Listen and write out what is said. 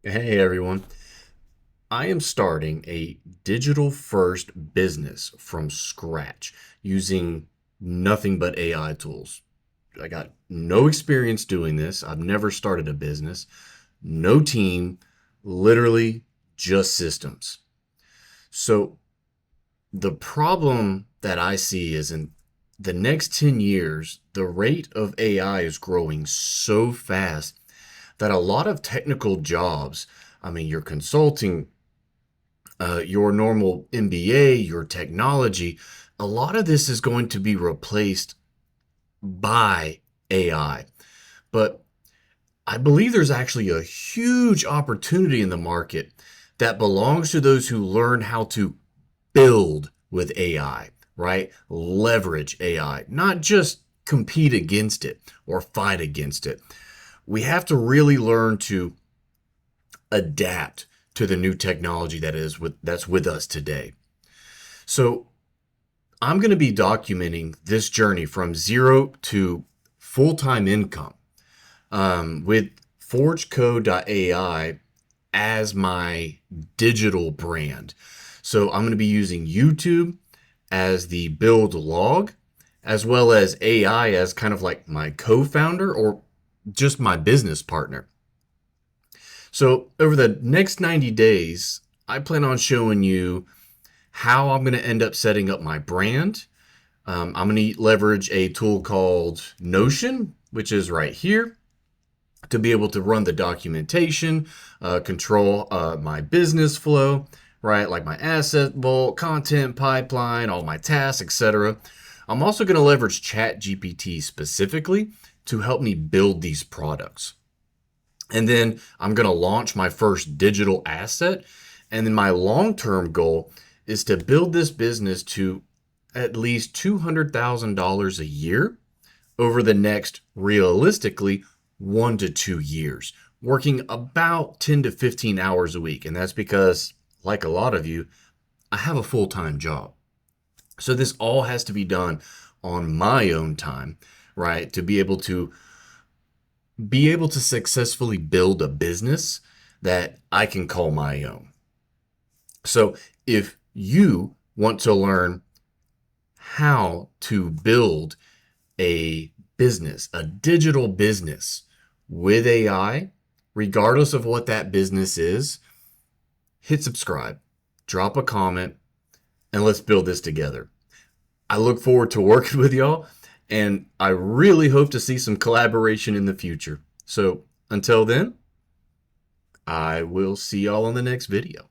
Hey everyone. I am starting a digital first business from scratch using nothing but AI tools. I got no experience doing this. I've never started a business, no team, literally just systems. So the problem that I see is in the next 10 years, the rate of AI is growing so fast that a lot of technical jobs, I mean, your consulting, your normal MBA, your technology, a lot of this is going to be replaced by AI. But I believe there's actually a huge opportunity in the market that belongs to those who learn how to build with AI, right? Leverage AI, not just compete against it or fight against it. We have to really learn to adapt to the new technology that's with us today. So I'm going to be documenting this journey from zero to full-time income with ForgeCo.ai as my digital brand. So I'm going to be using YouTube as the build log, as well as AI as kind of like my co-founder or just my business partner. So over the next 90 days, I plan on showing you how I'm going to end up setting up my brand. I'm going to leverage a tool called Notion, which is right here, to be able to run the documentation, control my business flow, right? Like my asset vault, content pipeline, all my tasks, etc. I'm also going to leverage ChatGPT specifically to help me build these products. And then I'm going to launch my first digital asset. And then my long term goal is to build this business to at least $200,000 a year over the next, realistically, 1 to 2 years, working about 10 to 15 hours a week. And that's because, like a lot of you, I have a full time job. So this all has to be done on my own time, right? To be able to successfully build a business that I can call my own. So if you want to learn how to build a business, a digital business with AI, regardless of what that business is, hit subscribe, drop a comment, and let's build this together. I look forward to working with y'all, and I really hope to see some collaboration in the future. So until then, I will see y'all on the next video.